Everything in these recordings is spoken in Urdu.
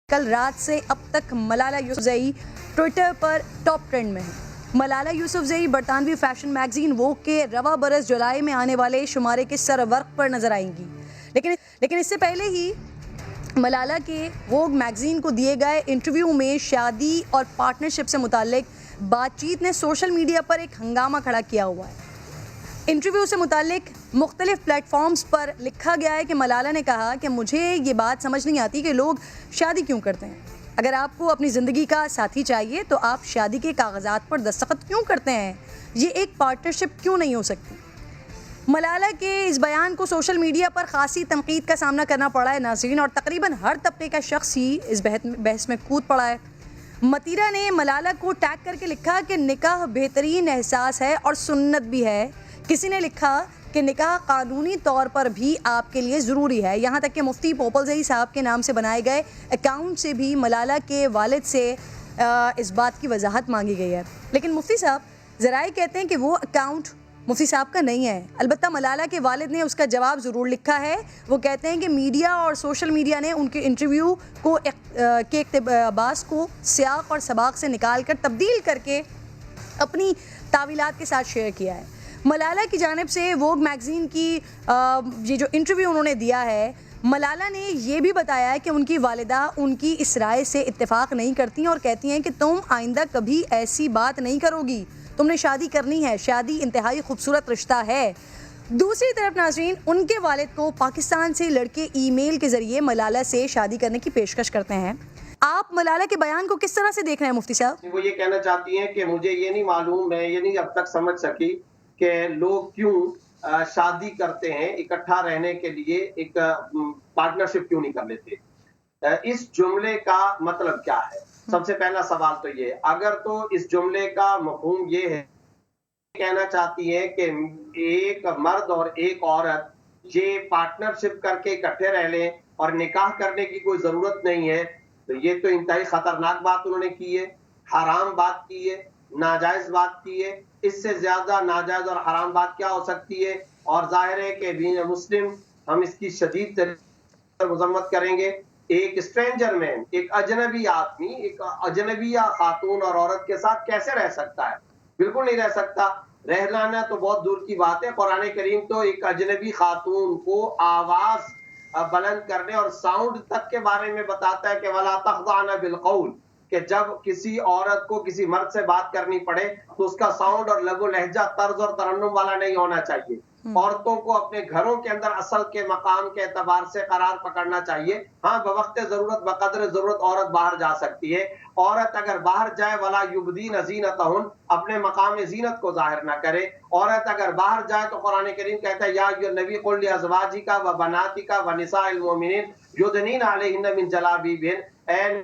کل رات سے اب تک ملالہ یوسفزئی ٹویٹر پر ٹاپ ٹرینڈ میں ہیں۔ ملالہ یوسفزئی برطانوی فیشن میگزین ووگ کے رواں برس جولائی میں آنے والے شمارے کے سرورق پر نظر آئیں گی، لیکن اس سے پہلے ہی ملالہ کے ووگ میگزین کو دیے گئے انٹرویو میں شادی اور پارٹنرشپ سے متعلق بات چیت نے سوشل میڈیا پر ایک ہنگامہ کھڑا کیا ہوا ہے۔ انٹرویو سے متعلق مختلف پلیٹ فارمز پر لکھا گیا ہے کہ ملالہ نے کہا کہ مجھے یہ بات سمجھ نہیں آتی کہ لوگ شادی کیوں کرتے ہیں۔ اگر آپ کو اپنی زندگی کا ساتھی چاہیے تو آپ شادی کے کاغذات پر دستخط کیوں کرتے ہیں؟ یہ ایک پارٹنرشپ کیوں نہیں ہو سکتی؟ ملالہ کے اس بیان کو سوشل میڈیا پر خاصی تنقید کا سامنا کرنا پڑا ہے ناظرین، اور تقریباً ہر طبقے کا شخص ہی اس بحث میں کود پڑا ہے۔ متیرہ نے ملالہ کو ٹیگ کر کے لکھا کہ نکاح بہترین احساس ہے اور سنت بھی ہے۔ کسی نے لکھا کہ نکاح قانونی طور پر بھی آپ کے لیے ضروری ہے۔ یہاں تک کہ مفتی پوپلزئی صاحب کے نام سے بنائے گئے اکاؤنٹ سے بھی ملالہ کے والد سے اس بات کی وضاحت مانگی گئی ہے، لیکن مفتی صاحب ذرائع کہتے ہیں کہ وہ اکاؤنٹ مفتی صاحب کا نہیں ہے۔ البتہ ملالہ کے والد نے اس کا جواب ضرور لکھا ہے۔ وہ کہتے ہیں کہ میڈیا اور سوشل میڈیا نے ان کے انٹرویو کو کے اقتباس کو سیاق اور سباق سے نکال کر تبدیل کر کے اپنی تعویلات کے ساتھ شیئر کیا ہے۔ ملالہ کی جانب سے ووگ میگزین کی یہ جو انٹرویو انہوں نے دیا ہے، ملالہ نے یہ بھی بتایا ہے کہ ان کی والدہ ان کی اس رائے سے اتفاق نہیں کرتی اور کہتی ہیں کہ تم آئندہ کبھی ایسی بات نہیں کرو گی، تم نے شادی کرنی ہے، شادی انتہائی خوبصورت رشتہ ہے۔ دوسری طرف ناظرین، ان کے والد کو پاکستان سے لڑکے ای میل کے ذریعے ملالہ سے شادی کرنے کی پیشکش کرتے ہیں۔ آپ ملالہ کے بیان کو کس طرح سے دیکھ رہے ہیں مفتی صاحب؟ وہ یہ کہنا چاہتی ہیں کہ مجھے یہ نہیں معلوم، میں یہ نہیں اب تک سمجھ سکی کہ لوگ کیوں شادی کرتے ہیں، اکٹھا رہنے کے لیے ایک پارٹنرشپ کیوں نہیں کر لیتے۔ اس جملے کا مطلب کیا ہے؟ سب سے پہلا سوال تو یہ، اگر تو اس جملے کا مفہوم یہ ہے، کہنا چاہتی ہے کہ ایک مرد اور ایک عورت یہ پارٹنرشپ کر کے اکٹھے رہ لیں اور نکاح کرنے کی کوئی ضرورت نہیں ہے، تو یہ تو انتہائی خطرناک بات انہوں نے کی ہے، حرام بات کی ہے، ناجائز بات کی ہے۔ اس سے زیادہ ناجائز اور حرام بات کیا ہو سکتی ہے؟ اور ظاہر ہے کہ بین مسلم ہم اس کی شدید مذمت کریں گے۔ ایک اسٹرینجر مین، ایک اجنبی آدمی ایک اجنبی خاتون اور عورت کے ساتھ کیسے رہ سکتا ہے؟ بالکل نہیں رہ سکتا۔ رہنا تو بہت دور کی بات ہے، قرآن کریم تو ایک اجنبی خاتون کو آواز بلند کرنے اور ساؤنڈ تک کے بارے میں بتاتا ہے کہ وَلَا تَخْضَعْنَ بِالْقَوْلِ، کہ جب کسی عورت کو کسی مرد سے بات کرنی پڑے تو اس کا ساؤنڈ اور لب و لہجہ طرز اور ترنم والا نہیں ہونا چاہیے۔ عورتوں کو اپنے گھروں کے اندر اصل کے مقام کے اعتبار سے قرار پکڑنا چاہیے۔ ہاں، بوقت ضرورت بقدر ضرورت عورت باہر جا سکتی ہے۔ عورت اگر باہر جائے ولا یبدین زینتہن، اپنے مقام زینت کو ظاہر نہ کرے۔ عورت اگر باہر جائے تو قرآن کریم کہتا ہے یا ایھا النبی قل لازواجک و بناتک و نساء المؤمنین یدنین علیہن من جلابیبہن، اے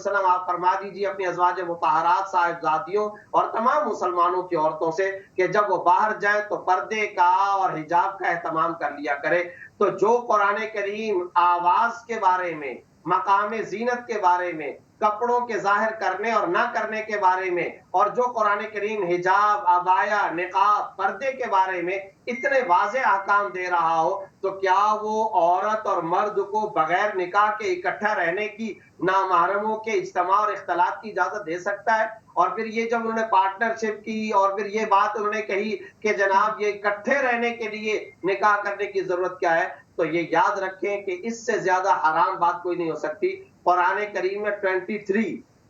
وسلم آپ فرما دیجیے اپنی ازواج مطہرات صاحبزادیوں اور تمام مسلمانوں کی عورتوں سے کہ جب وہ باہر جائیں تو پردے کا اور حجاب کا اہتمام کر لیا کرے۔ تو جو قرآن کریم آواز کے بارے میں، مقام زینت کے بارے میں، کپڑوں کے ظاہر کرنے اور نہ کرنے کے بارے میں، اور جو قرآن کریم حجاب، عبایا، نقاب، پردے کے بارے میں اتنے واضح احکام دے رہا ہو، تو کیا وہ عورت اور مرد کو بغیر نکاح کے اکٹھا رہنے کی، نامحرموں کے اجتماع اور اختلاط کی اجازت دے سکتا ہے؟ اور پھر یہ جب انہوں نے پارٹنرشپ کی اور پھر یہ بات انہوں نے کہی کہ جناب یہ اکٹھے رہنے کے لیے نکاح کرنے کی ضرورت کیا ہے، تو یہ یاد رکھیں کہ اس سے زیادہ حرام بات کوئی نہیں ہو سکتی۔ قرآن کریم میں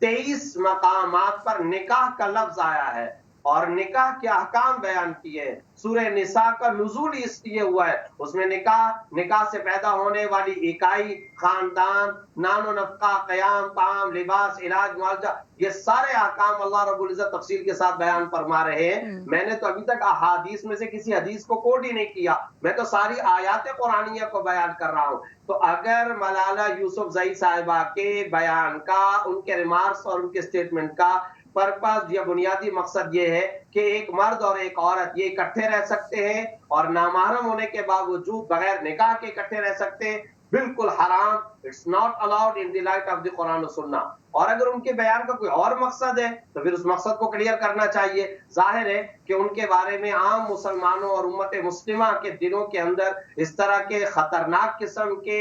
23 مقامات پر نکاح کا لفظ آیا ہے اور نکاح کے احکام بیان کیے ہیں۔ سورہ نساء کا نزول اس لیے ہوا ہے، اس میں نکاح سے پیدا ہونے والی اکائی، خاندان، نان و نفقہ، قیام، طعام، لباس، علاج، معالجہ، یہ سارے احکام اللہ رب العزت تفصیل کے ساتھ بیان فرما رہے ہیں۔ میں نے تو ابھی تک احادیث میں سے کسی حدیث کو کوٹ ہی نہیں کیا، میں تو ساری آیات قرآنیہ کو بیان کر رہا ہوں۔ تو اگر ملالہ یوسفزئی صاحبہ کے بیان کا، ان کے ریمارکس اور ان کے سٹیٹمنٹ کا پرپس یا بنیادی مقصد یہ ہے کہ ایک مرد اور ایک عورت یہ اکٹھے رہ سکتے ہیں اور نامحرم ہونے کے باوجود بغیر نکاح کے اکٹھے رہ سکتے ہیں، بالکل حرام، it's not allowed in the light of the Quran و سنہ۔ اور اگر ان کے بیان کا کوئی اور مقصد ہے تو پھر اس مقصد کو کلیئر کرنا چاہیے۔ ظاہر ہے کہ ان کے بارے میں عام مسلمانوں اور امت مسلمہ کے دلوں کے اندر اس طرح کے خطرناک قسم کے